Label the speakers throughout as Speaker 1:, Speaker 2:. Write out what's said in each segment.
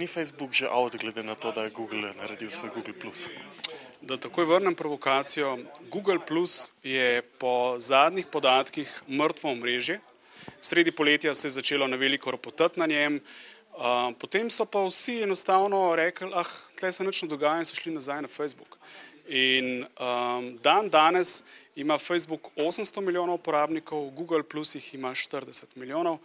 Speaker 1: Ni Facebook že out, glede na to, da je Google naredil svoj Google+.
Speaker 2: Da takoj vrnem provokacijo, Google Plus je po zadnjih podatkih mrtvo omrežje. Sredi poletja se je začelo na veliko ropotati na njem, potem so pa vsi enostavno rekli, tle se nič ne dogaja in so šli nazaj na Facebook. In danes ima Facebook 800 milijonov uporabnikov, Google Plus jih ima 40 milijonov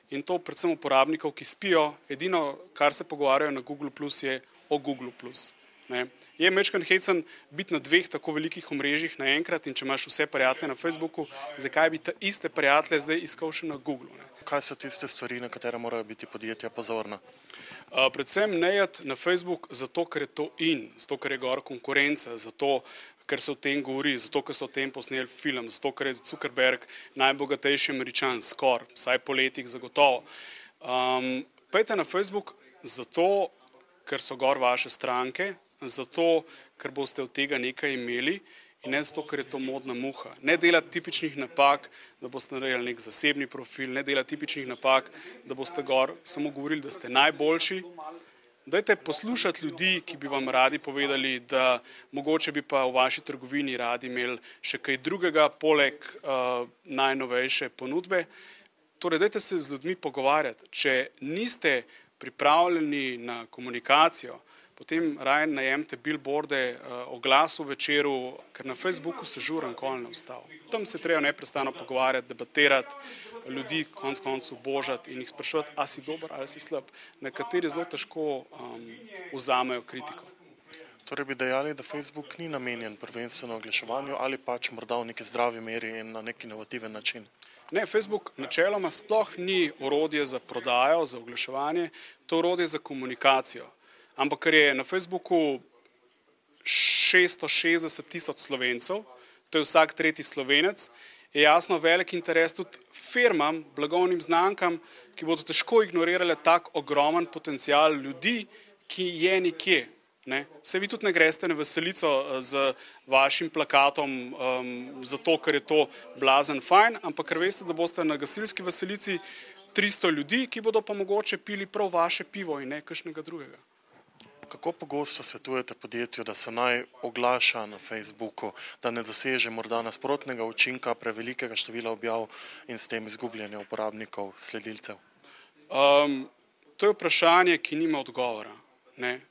Speaker 2: in to predvsem uporabnikov, ki spijo, edino, kar se pogovarjajo na Google Plus je o Google Plus. Je majčkeno hecen biti na dveh tako velikih omrežjih naenkrat in če imaš vse prijatelje na Facebooku, zakaj bi te iste prijatelje zdaj iskal še na Googlu?
Speaker 1: Kaj so tiste stvari, na katere morajo biti podjetja pozorna?
Speaker 2: Predvsem ne iti na Facebook zato, ker je to zato, ker je gor konkurenca, zato, ker se o tem govori, zato, ker so o tem posneli film, zato, ker je Zuckerberg najbogatejši Američan, vsaj po letih zagotovo. Pojdite na Facebook zato, ker so gor vaše stranke, zato, ker boste od tega nekaj imeli in ne zato, ker je to modna muha. Ne delati tipičnih napak, da boste naredili nek zasebni profil, ne delati tipičnih napak, da boste gor samo govorili, da ste najboljši. Dajte poslušati ljudi, ki bi vam radi povedali, da mogoče bi pa v vaši trgovini radi imeli še kaj drugega, poleg najnovejše ponudbe. Torej, dajte se z ljudmi pogovarjati. Če niste pripravljeni na komunikacijo, potem raje najemite billboarde, oglas v Večeru, ker na Facebooku se žur nikoli ne ustavi. Tam se treba neprestano pogovarjati, debatirati, ljudi konec koncev božati in jih spraševati, a si dober ali si slab. Nekateri zelo težko vzamejo kritiko.
Speaker 1: Torej bi dejali, da Facebook ni namenjen prvenstveno oglaševanju ali pač morda v neki zdravi meri in na nek inovativen način?
Speaker 2: Ne, Facebook načeloma sploh ni orodje za prodajo, za oglaševanje, to je orodje za komunikacijo. Ampak ker je na Facebooku 660 tisoč Slovencev, to je vsak tretji Slovenec, je jasno velik interes tudi firmam, blagovnim znamkam, ki bodo težko ignorirale tak ogromen potencial ljudi, ki je nekje. Se vi tudi ne greste na veselico z vašim plakatom, zato ker je to blazen fajn, ampak ker veste, da boste na gasilski veselici 300 ljudi, ki bodo pa mogoče pili prav vaše pivo in ne kakšnega drugega.
Speaker 1: Kako pogosto svetujete podjetju, da se naj oglaša na Facebooku, da ne doseže morda nasprotnega učinka prevelikega števila objav in s tem izgubljanja uporabnikov, sledilcev?
Speaker 2: To je vprašanje, ki nima odgovora.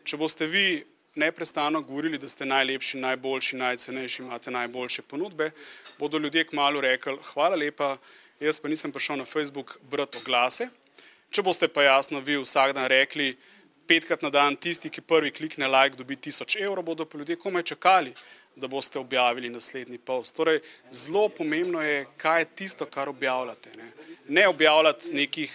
Speaker 2: Če boste vi neprestano govorili, da ste najlepši, najboljši, najcenejši, imate najboljše ponudbe, bodo ljudje kmalu rekli, hvala lepa, jaz pa nisem prišel na Facebook brati oglase. Če boste pa jasno vi vsak dan rekli, 5krat na dan tisti, ki prvi klikne like, dobi 1000 evrov, bodo pa ljudje komaj čakali, da boste objavili naslednji post. Torej, zelo pomembno je, kaj je tisto, kar objavljate. Ne objavljati nekih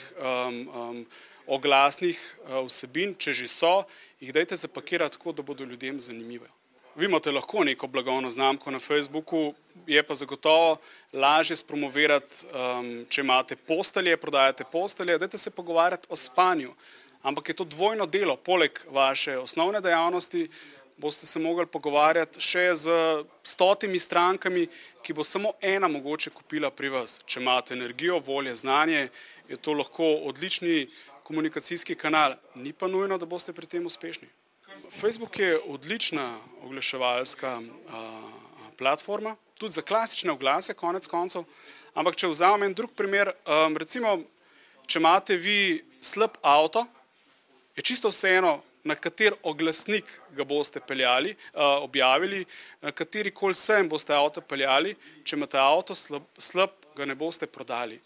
Speaker 2: oglasnih vsebin, če že so, jih dajte zapakirati tako, da bodo ljudem zanimive. Vi imate lahko neko blagovno znamko na Facebooku, je pa zagotovo lažje spromovirati, če imate postelje, prodajate postelje, dajte se pogovarjati o spanju. Ampak je to dvojno delo, poleg vaše osnovne dejavnosti boste se mogli pogovarjati še z 100 strankami, ki bo samo ena mogoče kupila pri vas. Če imate energijo, volje, znanje, je to lahko odlični komunikacijski kanal, ni pa nujno, da boste pri tem uspešni. Facebook je odlična oglaševalska platforma, tudi za klasične oglase, konec koncev, ampak če vzamem en drug primer, recimo, če imate vi slab avto, je čisto vseeno, na kater oglasnik ga boste objavili, na katerikoli sejem boste avto peljali, če imate avto slab, ga ne boste prodali.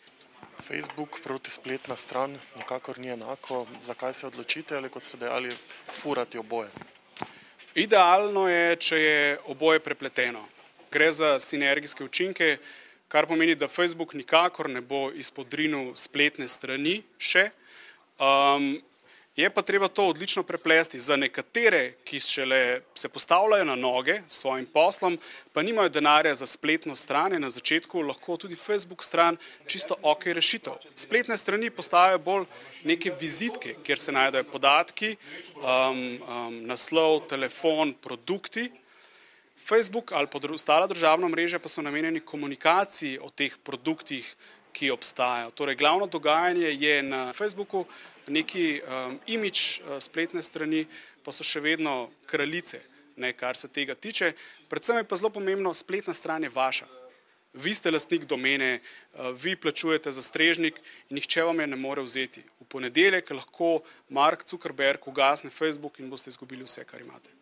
Speaker 1: Facebook proti spletna stran nikakor ni enako. Zakaj se odločite ali, kot ste dejali, furati oboje?
Speaker 2: Idealno je, če je oboje prepleteno. Gre za sinergijske učinke, kar pomeni, da Facebook nikakor ne bo izpodrinil spletne strani še. Je pa treba to odlično preplesti. Za nekatere, ki šele se postavljajo na noge s svojim poslom, pa nimajo denarja za spletno stran, na začetku lahko tudi Facebook stran čisto ok rešitev. Spletne strani postajajo bolj neke vizitke, kjer se najdejo podatki, naslov, telefon, produkti. Facebook ali pa ostala državna mreža pa so namenjeni komunikaciji o teh produktih, ki obstajajo. Torej, glavno dogajanje je na Facebooku, neki imidž spletne strani, pa so še vedno kraljice, ne, kar se tega tiče. Predvsem je pa zelo pomembno, spletna stran je vaša. Vi ste lastnik domene, vi plačujete za strežnik in nihče vam je ne more vzeti. V ponedeljek lahko Mark Zuckerberg ugasne Facebook in boste izgubili vse, kar imate.